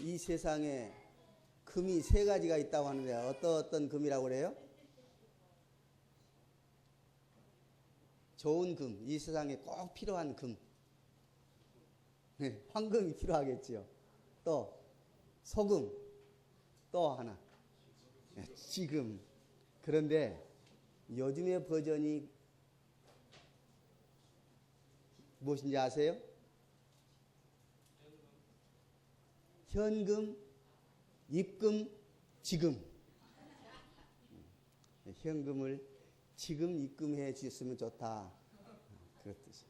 이 세상에 금이 세 가지가 있다고 하는데 어떤 금이라고 그래요? 좋은 금, 이 세상에 꼭 필요한 금. 네, 황금이 필요하겠지요. 또 소금, 또 하나 지금. 그런데 요즘의 버전이 무엇인지 아세요? 현금, 입금, 지금. 현금을 지금 입금해 주셨으면 좋다. 그렇듯이.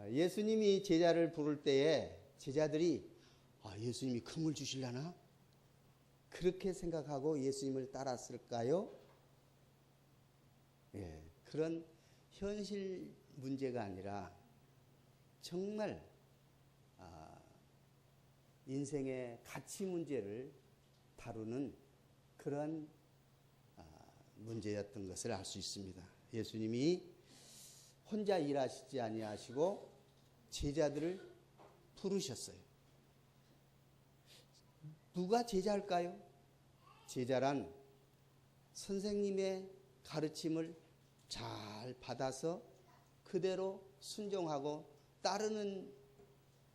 예수님이 제자를 부를 때에 제자들이 예수님이 금을 주실라나? 그렇게 생각하고 예수님을 따랐을까요? 예, 그런 현실 문제가 아니라 정말 인생의 가치 문제를 다루는 그러한 문제였던 것을 알 수 있습니다. 예수님이 혼자 일하시지 아니하시고 제자들을 부르셨어요. 누가 제자일까요? 제자란 선생님의 가르침을 잘 받아서 그대로 순종하고 따르는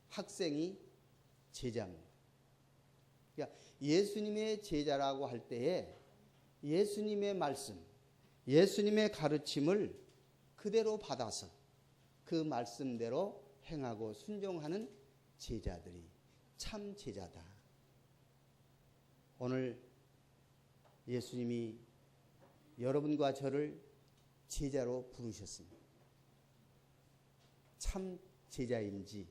학생이 제자입니다. 그러니까 예수님의 제자라고 할 때에 예수님의 말씀, 예수님의 가르침을 그대로 받아서 그 말씀대로 행하고 순종하는 제자들이 참 제자다. 오늘 예수님이 여러분과 저를 제자로 부르셨습니다. 참 제자인지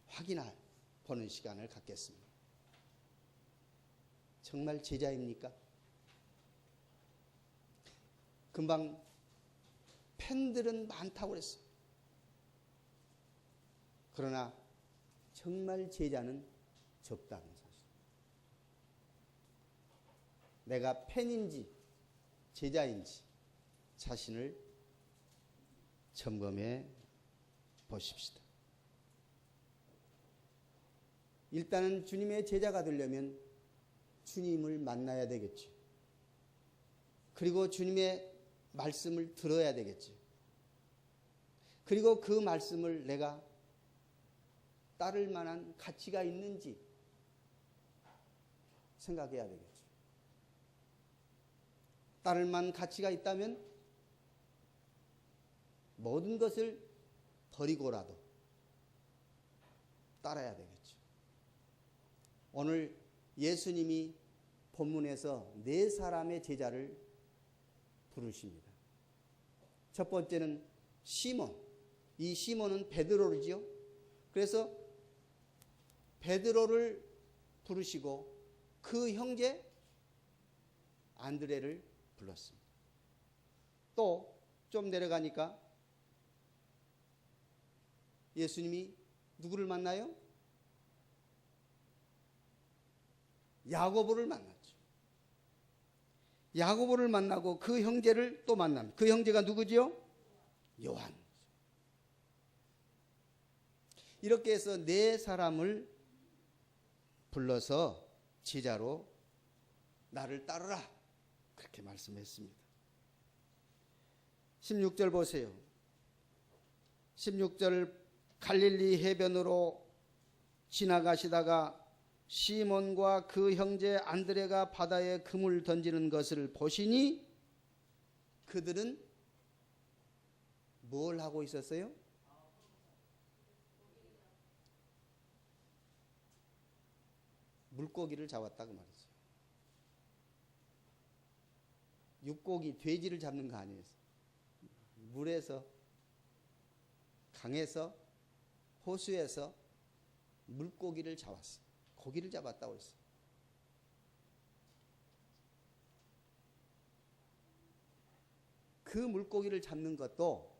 확인해 보는 시간을 갖겠습니다. 정말 제자입니까? 금방 팬들은 많다고 그랬어요. 그러나 정말 제자는 적다는 사실. 내가 팬인지 제자인지 자신을 점검해 보십시다. 일단은 주님의 제자가 되려면 주님을 만나야 되겠죠. 그리고 주님의 말씀을 들어야 되겠죠. 그리고 그 말씀을 내가 따를 만한 가치가 있는지 생각해야 되겠죠. 따를 만한 가치가 있다면 모든 것을 버리고라도 따라야 되겠죠. 오늘 예수님이 본문에서 네 사람의 제자를 부르십니다. 첫 번째는 시몬. 이 시몬은 베드로지요. 그래서 베드로를 부르시고 그 형제 안드레를 불렀습니다. 또 좀 내려가니까 예수님이 누구를 만나요? 야고보를 만났죠. 야고보를 만나고 그 형제를 또 만납니다. 그 형제가 누구지요? 요한. 이렇게 해서 네 사람을 불러서 제자로 나를 따르라 그렇게 말씀했습니다. 16절 보세요. 16절 갈릴리 해변으로 지나가시다가 시몬과 그 형제 안드레가 바다에 금을 던지는 것을 보시니 그들은 뭘 하고 있었어요? 물고기를 잡았다고 말이죠. 육고기, 돼지를 잡는 거 아니에요. 물에서, 강에서, 호수에서 물고기를 잡았어요. 고기를 잡았다고 했어요. 그 물고기를 잡는 것도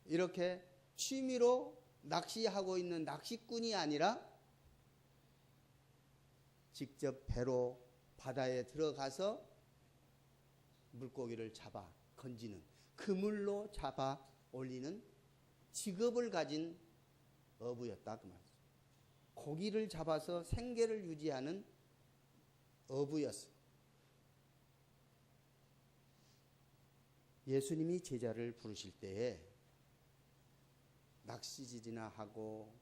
이렇게 취미로 낚시하고 있는 낚시꾼이 아니라 직접 배로 바다에 들어가서 물고기를 잡아 건지는, 그물로 잡아 올리는 직업을 가진 어부였다 그 말이죠. 고기를 잡아서 생계를 유지하는 어부였어요. 예수님이 제자를 부르실 때에 낚시질이나 하고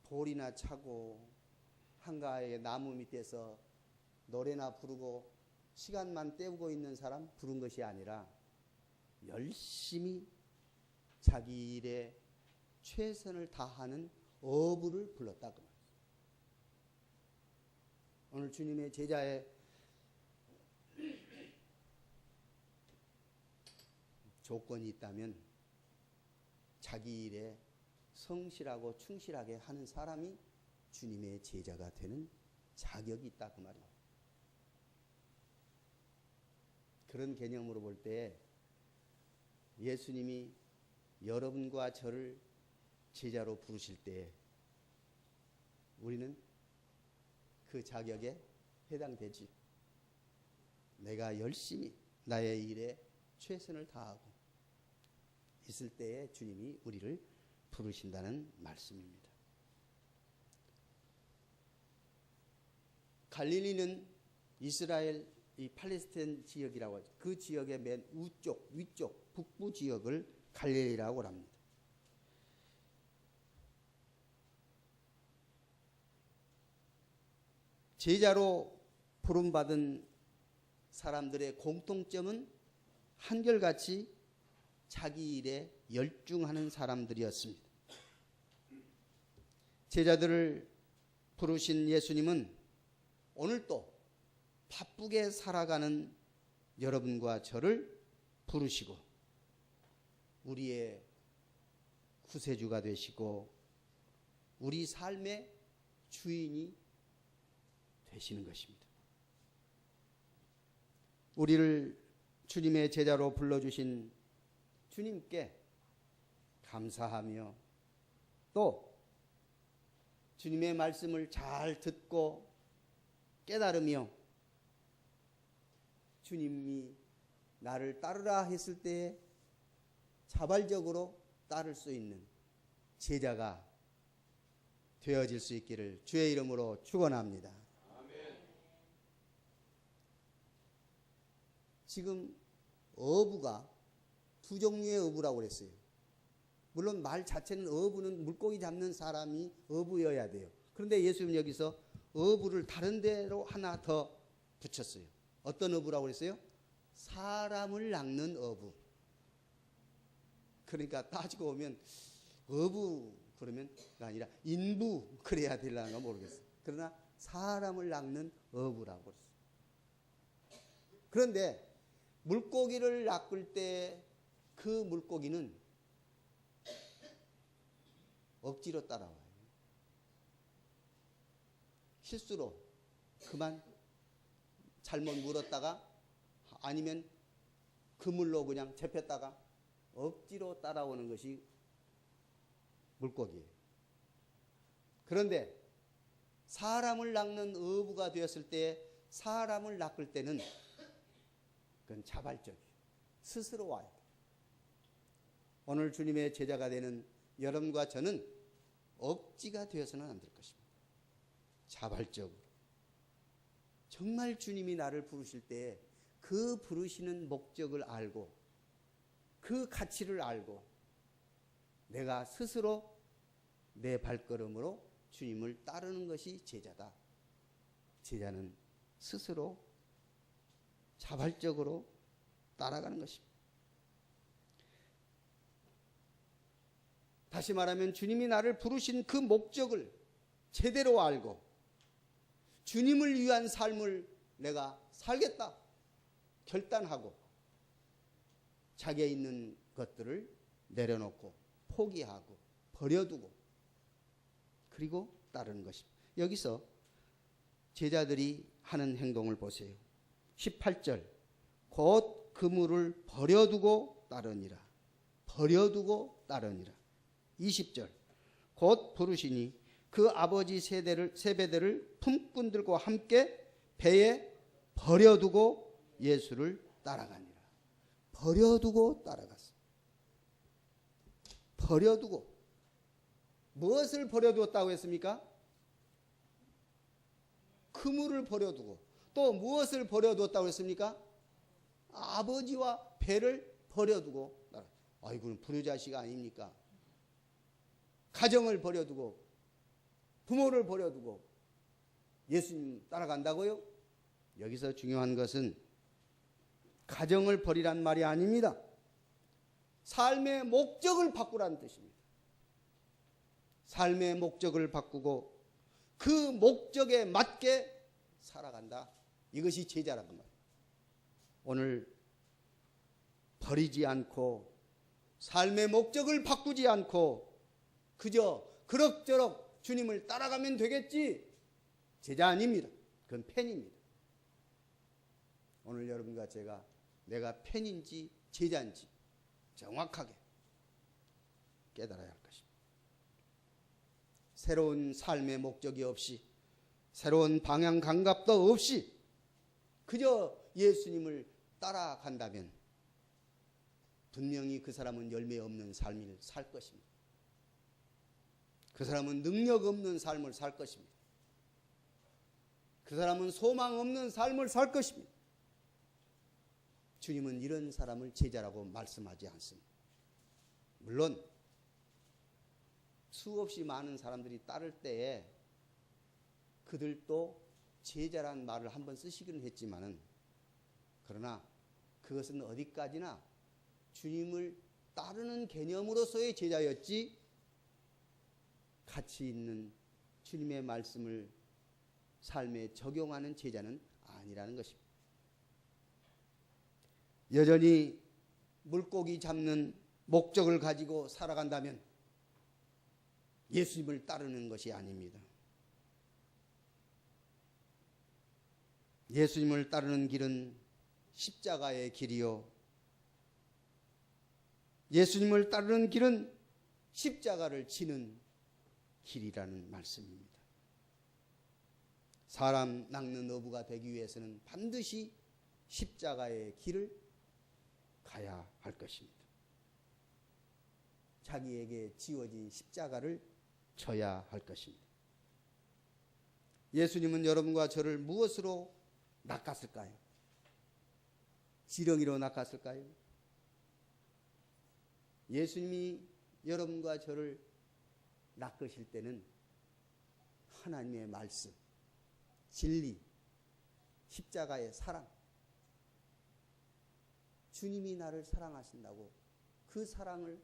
돌이나 차고 한가하게 나무 밑에서 노래나 부르고 시간만 때우고 있는 사람 부른 것이 아니라 열심히 자기 일에 최선을 다하는 어부를 불렀다 그 말이에요. 오늘 주님의 제자의 조건이 있다면 자기 일에 성실하고 충실하게 하는 사람이 주님의 제자가 되는 자격이 있다 그 말이에요. 그런 개념으로 볼 때 예수님이 여러분과 저를 제자로 부르실 때 우리는 그 자격에 해당되지. 내가 열심히 나의 일에 최선을 다하고 있을 때에 주님이 우리를 부르신다는 말씀입니다. 갈릴리는 이스라엘 이 팔레스타인 지역이라고 하죠. 그 지역의 맨 우쪽, 위쪽, 북부 지역을 갈릴리라고 합니다. 제자로 부름받은 사람들의 공통점은 한결같이 자기 일에 열중하는 사람들이었습니다. 제자들을 부르신 예수님은 오늘도 바쁘게 살아가는 여러분과 저를 부르시고 우리의 구세주가 되시고 우리 삶의 주인이 되시는 것입니다. 우리를 주님의 제자로 불러주신 주님께 감사하며 또 주님의 말씀을 잘 듣고 깨달으며 주님이 나를 따르라 했을 때에 자발적으로 따를 수 있는 제자가 되어질 수 있기를 주의 이름으로 축원합니다. 아멘. 지금 어부가 두 종류의 어부라고 그랬어요. 물론 말 자체는 어부는 물고기 잡는 사람이 어부여야 돼요. 그런데 예수님은 여기서 어부를 다른 데로 하나 더 붙였어요. 어떤 어부라고 그랬어요? 사람을 낚는 어부. 그러니까 따지고 보면 어부 그러면 아니라 인부 그래야 되려나 모르겠어요. 그러나 사람을 낚는 어부라고 그랬어요. 그런데 물고기를 낚을 때 그 물고기는 억지로 따라와요. 실수로 그만 잘못 물었다가 아니면 그물로 그냥 잡혔다가 억지로 따라오는 것이 물고기예요. 그런데 사람을 낚는 어부가 되었을 때 사람을 낚을 때는 그건 자발적이에요. 스스로 와야 돼요. 오늘 주님의 제자가 되는 여러분과 저는 억지가 되어서는 안 될 것입니다. 자발적으로. 정말 주님이 나를 부르실 때 그 부르시는 목적을 알고 그 가치를 알고 내가 스스로 내 발걸음으로 주님을 따르는 것이 제자다. 제자는 스스로 자발적으로 따라가는 것입니다. 다시 말하면 주님이 나를 부르신 그 목적을 제대로 알고 주님을 위한 삶을 내가 살겠다 결단하고 자기에 있는 것들을 내려놓고 포기하고 버려두고 그리고 따르는 것입니다. 여기서 제자들이 하는 행동을 보세요. 18절 곧 그물을 버려두고 따르니라. 버려두고 따르니라. 20절 곧 부르시니 그 아버지 세배들을 품꾼들과 함께 배에 버려두고 예수를 따라가니라. 버려두고 따라갔어. 버려두고. 무엇을 버려두었다고 했습니까? 그물을 버려두고 또 무엇을 버려두었다고 했습니까? 아버지와 배를 버려두고 아이고 불효자식 아닙니까? 가정을 버려두고 부모를 버려두고 예수님 따라간다고요? 여기서 중요한 것은 가정을 버리란 말이 아닙니다. 삶의 목적을 바꾸라는 뜻입니다. 삶의 목적을 바꾸고 그 목적에 맞게 살아간다. 이것이 제자라는 말이에요. 오늘 버리지 않고 삶의 목적을 바꾸지 않고 그저 그럭저럭 주님을 따라가면 되겠지. 제자 아닙니다. 그건 팬입니다. 오늘 여러분과 제가 내가 팬인지 제자인지 정확하게 깨달아야 할 것입니다. 새로운 삶의 목적이 없이 새로운 방향 감각도 없이 그저 예수님을 따라간다면 분명히 그 사람은 열매 없는 삶을 살 것입니다. 그 사람은 능력 없는 삶을 살 것입니다. 그 사람은 소망 없는 삶을 살 것입니다. 주님은 이런 사람을 제자라고 말씀하지 않습니다. 물론 수없이 많은 사람들이 따를 때에 그들도 제자란 말을 한번 쓰시기는 했지만은 그러나 그것은 어디까지나 주님을 따르는 개념으로서의 제자였지 가치 있는 주님의 말씀을 삶에 적용하는 제자는 아니라는 것입니다. 여전히 물고기 잡는 목적을 가지고 살아간다면 예수님을 따르는 것이 아닙니다. 예수님을 따르는 길은 십자가의 길이요. 예수님을 따르는 길은 십자가를 지는 길이라는 말씀입니다. 사람 낚는 어부가 되기 위해서는 반드시 십자가의 길을 가야 할 것입니다. 자기에게 지워진 십자가를 져야 할 것입니다. 예수님은 여러분과 저를 무엇으로 낚았을까요? 지렁이로 낚았을까요? 예수님이 여러분과 저를 낚으실 때는 하나님의 말씀, 진리, 십자가의 사랑, 주님이 나를 사랑하신다고 그 사랑을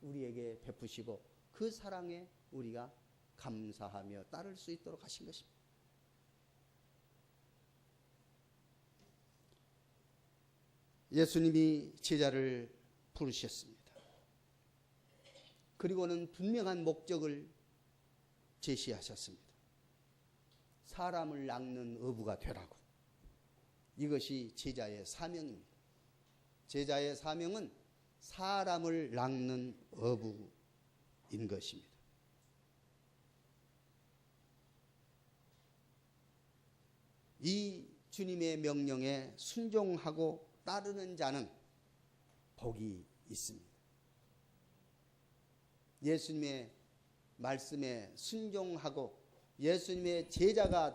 우리에게 베푸시고 그 사랑에 우리가 감사하며 따를 수 있도록 하신 것입니다. 예수님이 제자를 부르셨습니다. 그리고는 분명한 목적을 제시하셨습니다. 사람을 낚는 어부가 되라고. 이것이 제자의 사명입니다. 제자의 사명은 사람을 낚는 어부인 것입니다. 이 주님의 명령에 순종하고 따르는 자는 복이 있습니다. 예수님의 말씀에 순종하고 예수님의 제자가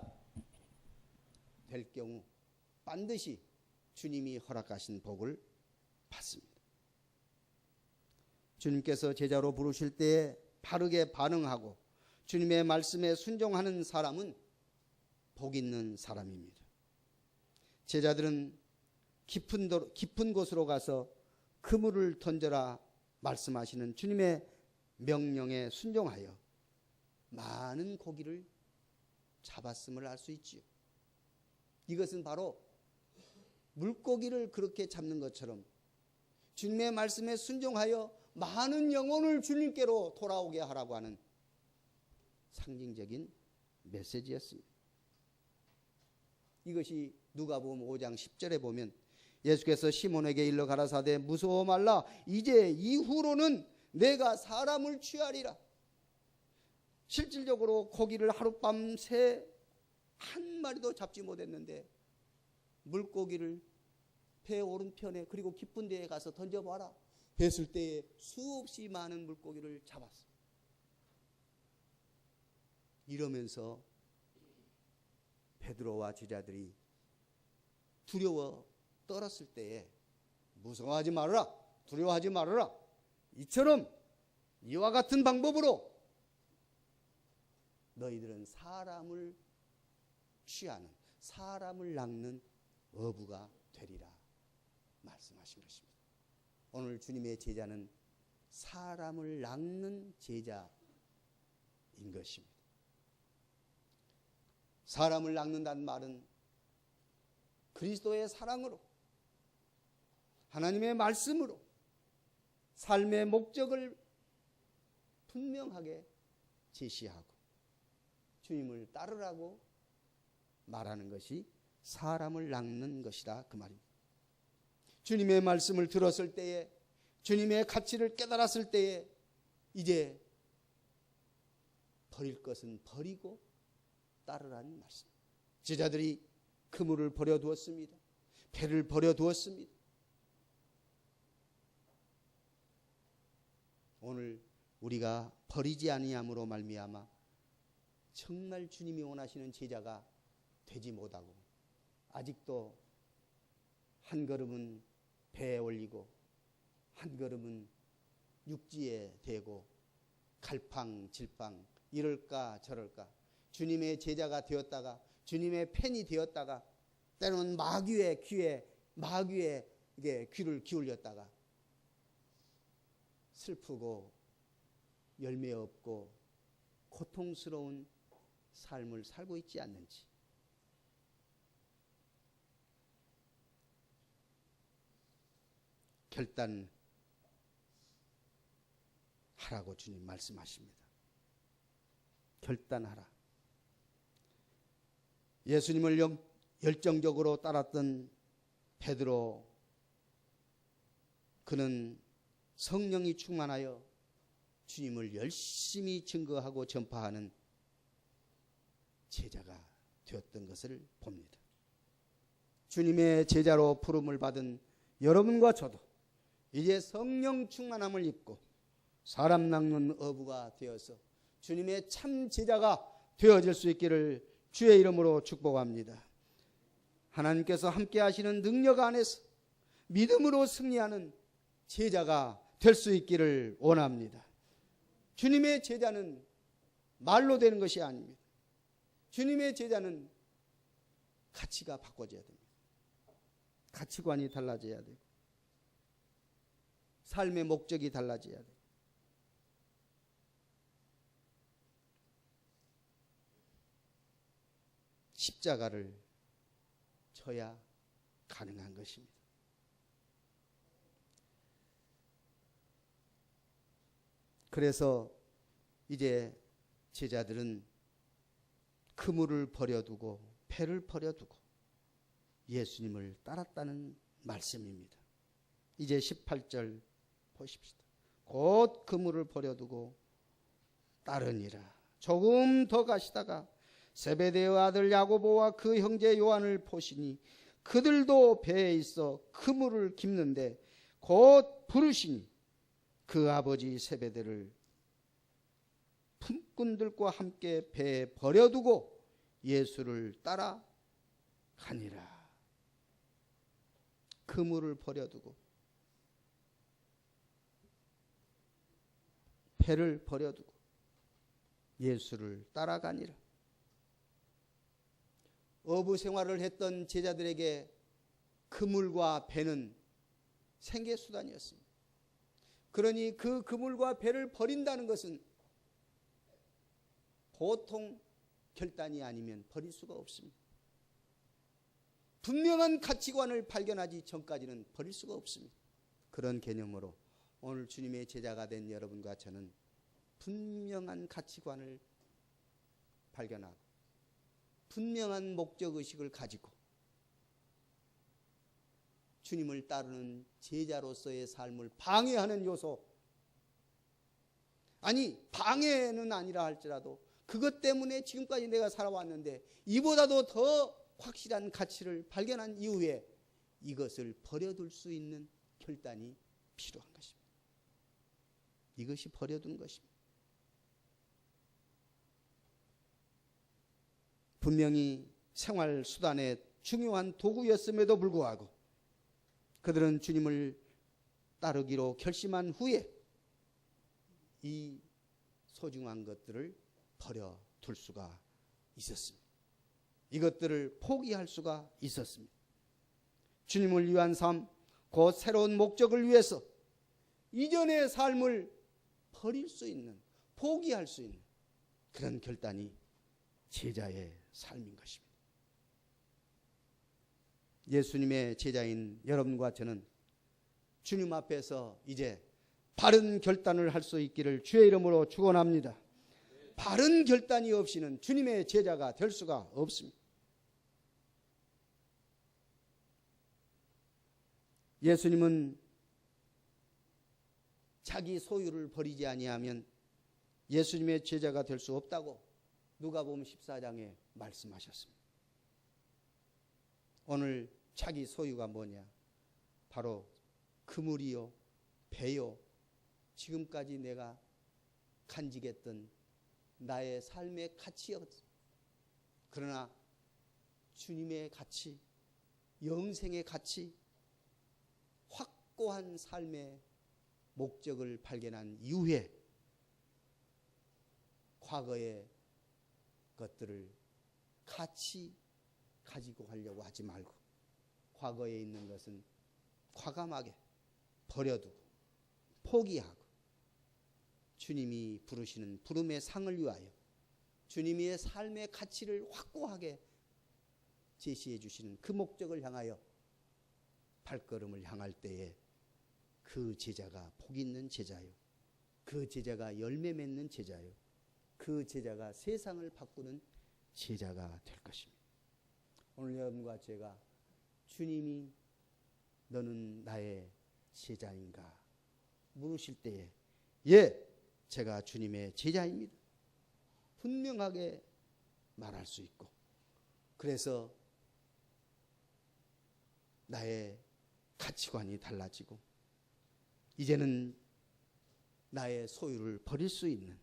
될 경우 반드시 주님이 허락하신 복을 받습니다. 주님께서 제자로 부르실 때에 바르게 반응하고 주님의 말씀에 순종하는 사람은 복 있는 사람입니다. 제자들은 깊은 곳으로 가서 그물을 던져라 말씀하시는 주님의 명령에 순종하여 많은 고기를 잡았음을 알 수 있지요. 이것은 바로 물고기를 그렇게 잡는 것처럼 주님의 말씀에 순종하여 많은 영혼을 주님께로 돌아오게 하라고 하는 상징적인 메시지였습니다. 이것이 누가복음 5장 10절에 보면 예수께서 시몬에게 일러 가라사대 무서워 말라 이제 이후로는 내가 사람을 취하리라. 실질적으로 고기를 하룻밤 새 한 마리도 잡지 못했는데 물고기를 배 오른편에 그리고 깊은 데에 가서 던져봐라 했을 때에 수없이 많은 물고기를 잡았어요. 이러면서 베드로와 제자들이 두려워 떨었을 때에 무서워하지 말아라, 두려워하지 말아라, 이처럼 이와 같은 방법으로 너희들은 사람을 취하는, 사람을 낚는 어부가 되리라 말씀하신 것입니다. 오늘 주님의 제자는 사람을 낚는 제자인 것입니다. 사람을 낚는다는 말은 그리스도의 사랑으로, 하나님의 말씀으로 삶의 목적을 분명하게 제시하고 주님을 따르라고 말하는 것이 사람을 낚는 것이다, 그 말입니다. 주님의 말씀을 들었을 때에, 주님의 가치를 깨달았을 때에 이제 버릴 것은 버리고 따르라는 말씀. 제자들이 그물을 버려두었습니다. 배를 버려두었습니다. 오늘 우리가 버리지 아니함으로 말미암아 정말 주님이 원하시는 제자가 되지 못하고 아직도 한 걸음은 배에 올리고 한 걸음은 육지에 대고 갈팡질팡 이럴까 저럴까 주님의 제자가 되었다가 주님의 팬이 되었다가 때로는 마귀의 귀를 기울였다가 슬프고 열매 없고 고통스러운 삶을 살고 있지 않는지, 결단하라고 주님 말씀하십니다. 결단하라. 예수님을 열정적으로 따랐던 베드로, 그는 성령이 충만하여 주님을 열심히 증거하고 전파하는 제자가 되었던 것을 봅니다. 주님의 제자로 부름을 받은 여러분과 저도 이제 성령 충만함을 입고 사람 낚는 어부가 되어서 주님의 참 제자가 되어질 수 있기를 주의 이름으로 축복합니다. 하나님께서 함께 하시는 능력 안에서 믿음으로 승리하는 제자가 될 수 있기를 원합니다. 주님의 제자는 말로 되는 것이 아닙니다. 주님의 제자는 가치가 바꿔져야 됩니다. 가치관이 달라져야 되고 삶의 목적이 달라져야 돼요. 십자가를 져야 가능한 것입니다. 그래서 이제 제자들은 그물을 버려두고 배를 버려두고 예수님을 따랐다는 말씀입니다. 이제 18절 보십시다. 곧 그물을 버려두고 따르니라. 조금 더 가시다가 세베대의 아들 야고보와 그 형제 요한을 보시니 그들도 배에 있어 그물을 깁는데 곧 부르시니 그 아버지 세베대를 품꾼들과 함께 배에 버려두고 예수를 따라가니라. 그물을 버려두고 배를 버려두고 예수를 따라가니라. 어부 생활을 했던 제자들에게 그물과 배는 생계수단이었습니다. 그러니 그 그물과 배를 버린다는 것은 보통 결단이 아니면 버릴 수가 없습니다. 분명한 가치관을 발견하기 전까지는 버릴 수가 없습니다. 그런 개념으로 오늘 주님의 제자가 된 여러분과 저는 분명한 가치관을 발견하고 분명한 목적의식을 가지고 주님을 따르는 제자로서의 삶을 방해하는 요소, 아니 방해는 아니라 할지라도 그것 때문에 지금까지 내가 살아왔는데 이보다도 더 확실한 가치를 발견한 이후에 이것을 버려둘 수 있는 결단이 필요한 것입니다. 이것이 버려둔 것입니다. 분명히 생활 수단의 중요한 도구였음에도 불구하고 그들은 주님을 따르기로 결심한 후에 이 소중한 것들을 버려둘 수가 있었습니다. 이것들을 포기할 수가 있었습니다. 주님을 위한 삶, 그 새로운 목적을 위해서 이전의 삶을 버릴 수 있는, 포기할 수 있는 그런 결단이 제자의 삶인 것입니다. 예수님의 제자인 여러분과 저는 주님 앞에서 이제 바른 결단을 할 수 있기를 주의 이름으로 축원합니다. 바른 결단이 없이는 주님의 제자가 될 수가 없습니다. 예수님은 자기 소유를 버리지 아니하면 예수님의 제자가 될 수 없다고 누가복음 14장에 말씀하셨습니다. 오늘 자기 소유가 뭐냐? 바로 그물이요, 배요, 지금까지 내가 간직했던 나의 삶의 가치였습니다. 그러나 주님의 가치, 영생의 가치, 확고한 삶의 목적을 발견한 이후에 과거의 것들을 같이 가지고 가려고 하지 말고 과거에 있는 것은 과감하게 버려두고 포기하고 주님이 부르시는 부름의 상을 위하여 주님의 삶의 가치를 확고하게 제시해 주시는 그 목적을 향하여 발걸음을 향할 때에 그 제자가 복 있는 제자요, 그 제자가 열매 맺는 제자요, 그 제자가 세상을 바꾸는 제자가 될 것입니다. 오늘 여러분과 제가 주님이 너는 나의 제자인가 물으실 때에 예, 제가 주님의 제자입니다. 분명하게 말할 수 있고 그래서 나의 가치관이 달라지고 이제는 나의 소유를 버릴 수 있는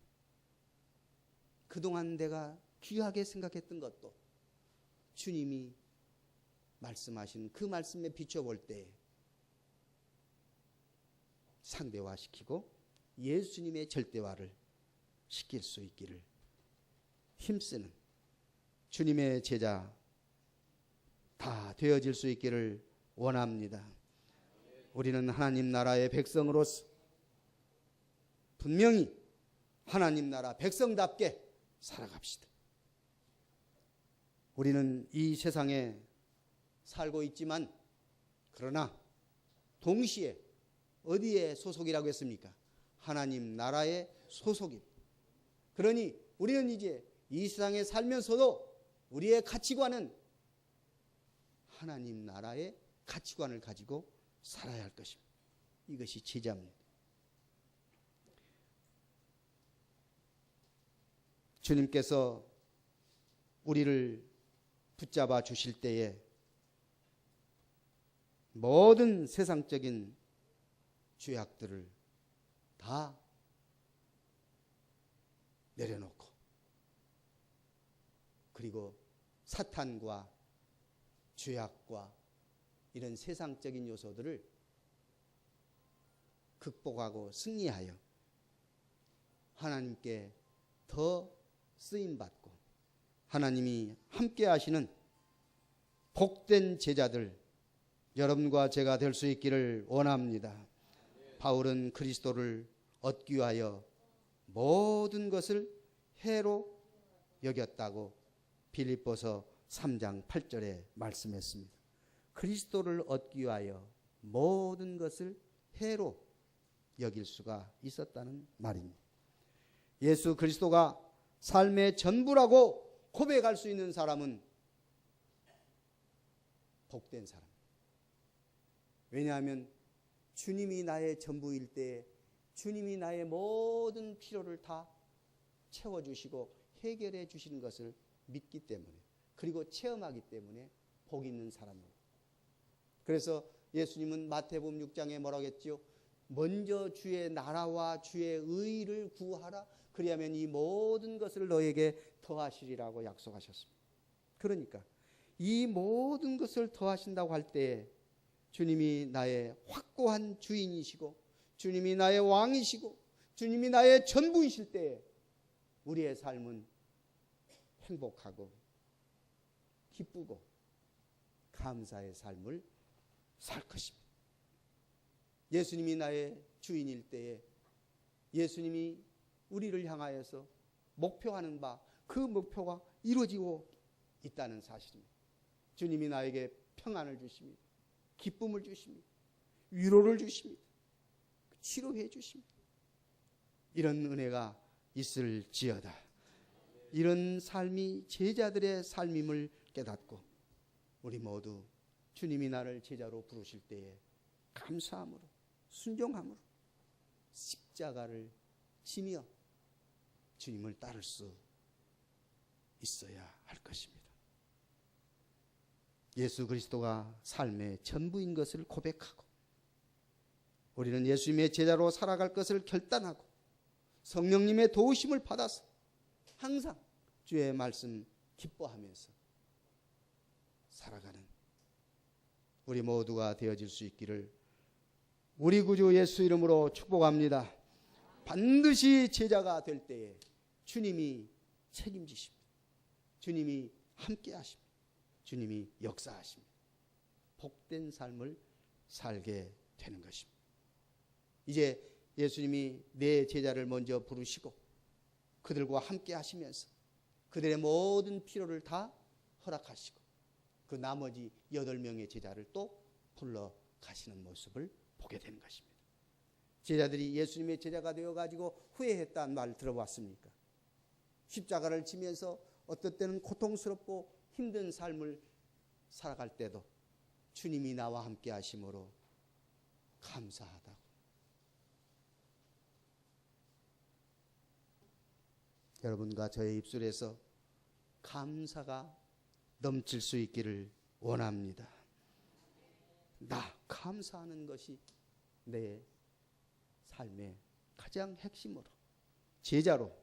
그동안 내가 귀하게 생각했던 것도 주님이 말씀하신 그 말씀에 비춰볼 때 상대화시키고 예수님의 절대화를 시킬 수 있기를 힘쓰는 주님의 제자 다 되어질 수 있기를 원합니다. 우리는 하나님 나라의 백성으로서 분명히 하나님 나라 백성답게 살아갑시다. 우리는 이 세상에 살고 있지만 그러나 동시에 어디에 소속이라고 했습니까? 하나님 나라의 소속입니다. 그러니 우리는 이제 이 세상에 살면서도 우리의 가치관은 하나님 나라의 가치관을 가지고 살아야 할 것입니다. 이것이 제자입니다. 주님께서 우리를 붙잡아 주실 때에 모든 세상적인 죄악들을 다 내려놓고 그리고 사탄과 죄악과 이런 세상적인 요소들을 극복하고 승리하여 하나님께 더 쓰임받고 하나님이 함께 하시는 복된 제자들 여러분과 제가 될 수 있기를 원합니다. 바울은 그리스도를 얻기 위하여 모든 것을 해로 여겼다고 빌립보서 3장 8절에 말씀했습니다. 그리스도를 얻기 위하여 모든 것을 해로 여길 수가 있었다는 말입니다. 예수 그리스도가 삶의 전부라고 고백할 수 있는 사람은 복된 사람. 왜냐하면 주님이 나의 전부일 때 주님이 나의 모든 필요를 다 채워주시고 해결해 주시는 것을 믿기 때문에 그리고 체험하기 때문에 복 있는 사람입니다. 그래서 예수님은 마태복음 6장에 뭐라고 했죠? 먼저 주의 나라와 주의 의를 구하라. 그리하면 이 모든 것을 너에게 더하시리라고 약속하셨습니다. 그러니까 이 모든 것을 더하신다고 할 때 주님이 나의 확고한 주인이시고 주님이 나의 왕이시고 주님이 나의 전부이실 때 우리의 삶은 행복하고 기쁘고 감사의 삶을 살 것입니다. 예수님이 나의 주인일 때에 예수님이 우리를 향하여서 목표하는 바 그 목표가 이루어지고 있다는 사실입니다. 주님이 나에게 평안을 주십니다. 기쁨을 주십니다. 위로를 주십니다. 치료해 주십니다. 이런 은혜가 있을지어다. 이런 삶이 제자들의 삶임을 깨닫고 우리 모두 주님이 나를 제자로 부르실 때에 감사함으로 순종함으로 십자가를 지며 주님을 따를 수 있어야 할 것입니다. 예수 그리스도가 삶의 전부인 것을 고백하고 우리는 예수님의 제자로 살아갈 것을 결단하고 성령님의 도우심을 받아서 항상 주의 말씀 기뻐하면서 살아가는 우리 모두가 되어질 수 있기를 우리 구주 예수 이름으로 축복합니다. 반드시 제자가 될 때에 주님이 책임지십니다. 주님이 함께 하십니다. 주님이 역사하십니다. 복된 삶을 살게 되는 것입니다. 이제 예수님이 내 제자를 먼저 부르시고 그들과 함께 하시면서 그들의 모든 필요를 다 허락하시고 그 나머지 8명의 제자를 또 불러 가시는 모습을 보게 되는 것입니다. 제자들이 예수님의 제자가 되어가지고 후회했다는 말 들어봤습니까? 십자가를 지면서 어떨 때는 고통스럽고 힘든 삶을 살아갈 때도 주님이 나와 함께 하심으로 감사하다고. 여러분과 저의 입술에서 감사가 넘칠 수 있기를 원합니다. 나 감사하는 것이 내 삶의 가장 핵심으로 제자로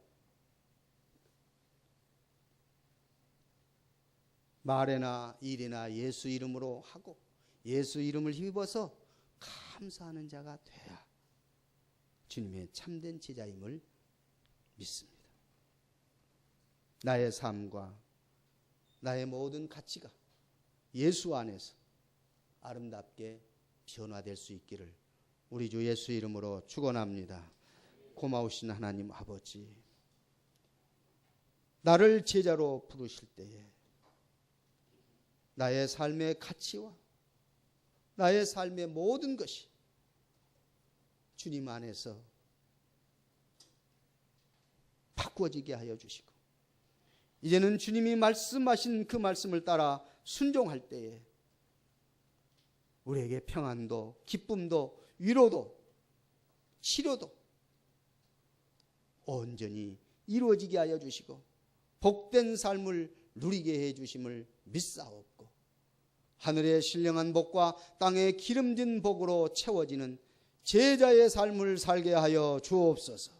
말이나 일이나 예수 이름으로 하고 예수 이름을 힘입어서 감사하는 자가 돼야 주님의 참된 제자임을 믿습니다. 나의 삶과 나의 모든 가치가 예수 안에서 아름답게 변화될 수 있기를 우리 주 예수 이름으로 축원합니다. 고마우신 하나님 아버지, 나를 제자로 부르실 때에 나의 삶의 가치와 나의 삶의 모든 것이 주님 안에서 바꾸어지게 하여 주시고 이제는 주님이 말씀하신 그 말씀을 따라 순종할 때에 우리에게 평안도 기쁨도 위로도 치료도 온전히 이루어지게 하여 주시고 복된 삶을 누리게 해 주심을 믿사옵고 하늘의 신령한 복과 땅의 기름진 복으로 채워지는 제자의 삶을 살게 하여 주옵소서.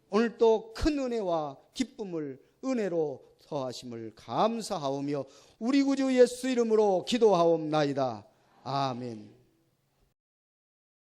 오늘도 큰 은혜와 기쁨을 은혜로 더하심을 감사하오며 우리 구주 예수 이름으로 기도하옵나이다. 아멘.